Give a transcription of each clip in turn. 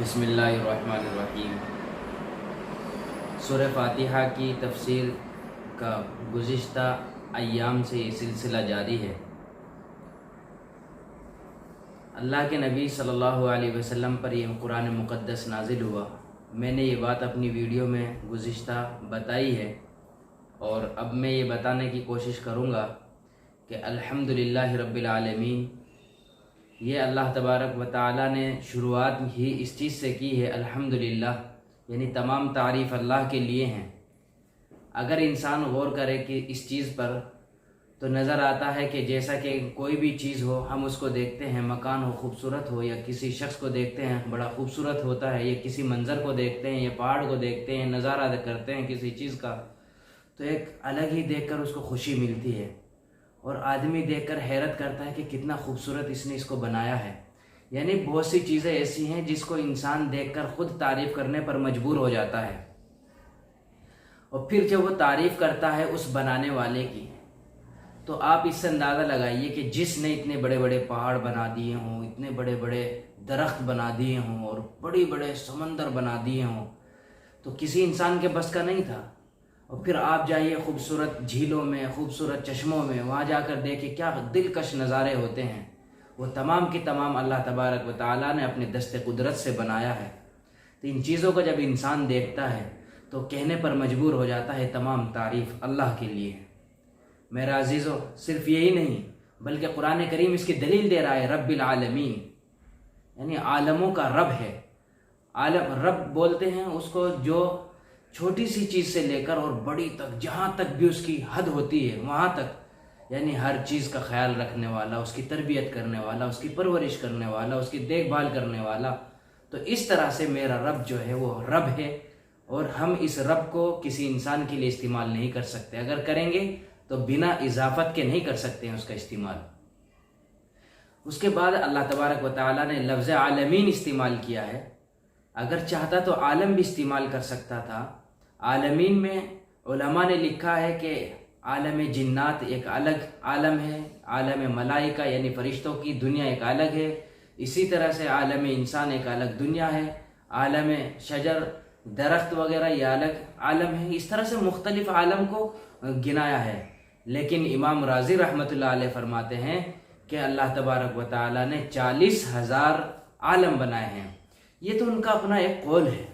بسم اللہ الرحمن الرحیم۔ سورہ فاتحہ کی تفسیر کا گزشتہ ایام سے یہ سلسلہ جاری ہے۔ اللہ کے نبی صلی اللہ علیہ وسلم پر یہ قرآن مقدس نازل ہوا۔ میں نے یہ بات اپنی ویڈیو میں گزشتہ بتائی ہے، اور اب میں یہ بتانے کی کوشش کروں گا کہ الحمدللہ رب العالمین، یہ اللہ تبارک و تعالیٰ نے شروعات ہی اس چیز سے کی ہے، الحمدللہ، یعنی تمام تعریف اللہ کے لیے ہیں۔ اگر انسان غور کرے کہ اس چیز پر، تو نظر آتا ہے کہ جیسا کہ کوئی بھی چیز ہو، ہم اس کو دیکھتے ہیں، مکان ہو خوبصورت ہو، یا کسی شخص کو دیکھتے ہیں بڑا خوبصورت ہوتا ہے، یا کسی منظر کو دیکھتے ہیں، یا پہاڑ کو دیکھتے ہیں، نظارہ کرتے ہیں کسی چیز کا، تو ایک الگ ہی دیکھ کر اس کو خوشی ملتی ہے، اور آدمی دیکھ کر حیرت کرتا ہے کہ کتنا خوبصورت اس نے اس کو بنایا ہے۔ یعنی بہت سی چیزیں ایسی ہیں جس کو انسان دیکھ کر خود تعریف کرنے پر مجبور ہو جاتا ہے، اور پھر جب وہ تعریف کرتا ہے اس بنانے والے کی، تو آپ اس سے اندازہ لگائیے کہ جس نے اتنے بڑے بڑے پہاڑ بنا دیے ہوں، اتنے بڑے بڑے درخت بنا دیے ہوں، اور بڑے بڑے سمندر بنا دیے ہوں، تو کسی انسان کے بس کا نہیں تھا۔ اور پھر آپ جائیے خوبصورت جھیلوں میں، خوبصورت چشموں میں، وہاں جا کر دیکھیں کیا دلکش نظارے ہوتے ہیں، وہ تمام کی تمام اللہ تبارک و تعالیٰ نے اپنے دست قدرت سے بنایا ہے۔ تو ان چیزوں کو جب انسان دیکھتا ہے تو کہنے پر مجبور ہو جاتا ہے تمام تعریف اللہ کے لیے۔ میرا عزیزو، صرف یہی نہیں بلکہ قرآن کریم اس کی دلیل دے رہا ہے، رب العالمین، یعنی عالموں کا رب ہے۔ عالم رب بولتے ہیں اس کو جو چھوٹی سی چیز سے لے کر اور بڑی تک، جہاں تک بھی اس کی حد ہوتی ہے وہاں تک، یعنی ہر چیز کا خیال رکھنے والا، اس کی تربیت کرنے والا، اس کی پرورش کرنے والا، اس کی دیکھ بھال کرنے والا۔ تو اس طرح سے میرا رب جو ہے وہ رب ہے، اور ہم اس رب کو کسی انسان کے لیے استعمال نہیں کر سکتے۔ اگر کریں گے تو بنا اضافت کے نہیں کر سکتے ہیں اس کا استعمال۔ اس کے بعد اللہ تبارک و تعالیٰ نے لفظ عالمین استعمال کیا ہے۔ اگر چاہتا تو عالم بھی استعمال کر سکتا تھا۔ عالمین میں علماء نے لکھا ہے کہ عالم جنات ایک الگ عالم ہے، عالم ملائکہ یعنی فرشتوں کی دنیا ایک الگ ہے، اسی طرح سے عالم انسان ایک الگ دنیا ہے، عالم شجر درخت وغیرہ یہ الگ عالم ہے۔ اس طرح سے مختلف عالم کو گنایا ہے، لیکن امام رازی رحمۃ اللہ علیہ فرماتے ہیں کہ اللہ تبارک و تعالیٰ نے 40,000 عالم بنائے ہیں۔ یہ تو ان کا اپنا ایک قول ہے،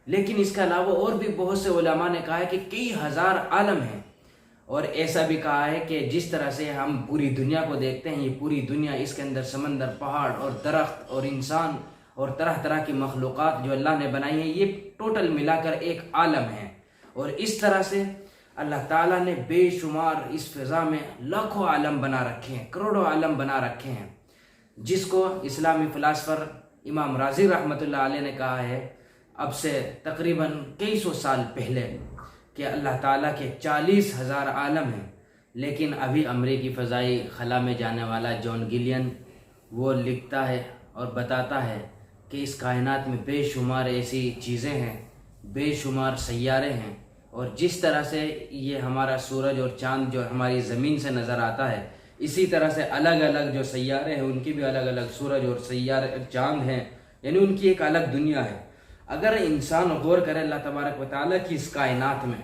لیکن اس کے علاوہ اور بھی بہت سے علماء نے کہا ہے کہ کئی ہزار عالم ہیں، اور ایسا بھی کہا ہے کہ جس طرح سے ہم پوری دنیا کو دیکھتے ہیں، یہ پوری دنیا، اس کے اندر سمندر، پہاڑ اور درخت اور انسان اور طرح طرح کی مخلوقات جو اللہ نے بنائی ہیں، یہ ٹوٹل ملا کر ایک عالم ہے۔ اور اس طرح سے اللہ تعالیٰ نے بے شمار اس فضا میں لاکھوں عالم بنا رکھے ہیں، کروڑوں عالم بنا رکھے ہیں، جس کو اسلامی فلاسفر امام رازی رحمۃ اللہ علیہ نے کہا ہے اب سے تقریباً کئی سو سال پہلے کہ اللہ تعالیٰ کے 40,000 عالم ہیں۔ لیکن ابھی امریکی فضائی خلا میں جانے والا جان گلین وہ لکھتا ہے اور بتاتا ہے کہ اس کائنات میں بے شمار ایسی چیزیں ہیں، بے شمار سیارے ہیں، اور جس طرح سے یہ ہمارا سورج اور چاند جو ہماری زمین سے نظر آتا ہے، اسی طرح سے الگ الگ جو سیارے ہیں ان کی بھی الگ الگ سورج اور سیارے چاند ہیں، یعنی ان کی ایک الگ دنیا ہے۔ اگر انسان غور کرے اللہ تبارک و تعالیٰ کی اس کائنات میں،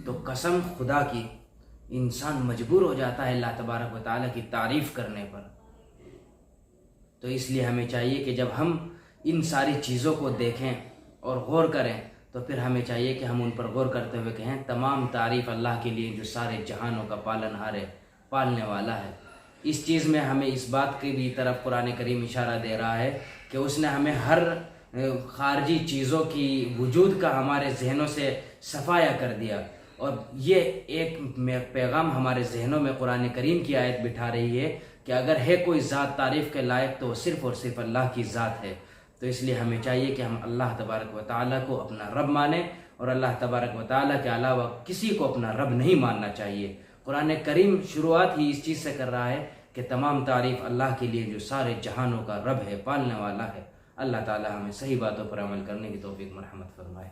تو قسم خدا کی انسان مجبور ہو جاتا ہے اللہ تبارک و تعالیٰ کی تعریف کرنے پر۔ تو اس لیے ہمیں چاہیے کہ جب ہم ان ساری چیزوں کو دیکھیں اور غور کریں، تو پھر ہمیں چاہیے کہ ہم ان پر غور کرتے ہوئے کہیں تمام تعریف اللہ کے لیے جو سارے جہانوں کا پالن ہار ہے، پالنے والا ہے۔ اس چیز میں ہمیں اس بات کی بھی طرف قرآن کریم اشارہ دے رہا ہے کہ اس نے ہمیں ہر خارجی چیزوں کی وجود کا ہمارے ذہنوں سے صفایا کر دیا، اور یہ ایک پیغام ہمارے ذہنوں میں قرآن کریم کی آیت بٹھا رہی ہے کہ اگر ہے کوئی ذات تعریف کے لائق تو صرف اور صرف اللہ کی ذات ہے۔ تو اس لیے ہمیں چاہیے کہ ہم اللہ تبارک و تعالیٰ کو اپنا رب مانیں، اور اللہ تبارک و تعالیٰ کے علاوہ کسی کو اپنا رب نہیں ماننا چاہیے۔ قرآن کریم شروعات ہی اس چیز سے کر رہا ہے کہ تمام تعریف اللہ کے لیے جو سارے جہانوں کا رب ہے، پالنے والا ہے۔ اللہ تعالیٰ ہمیں صحیح باتوں پر عمل کرنے کی توفیق مرحمت فرمائے۔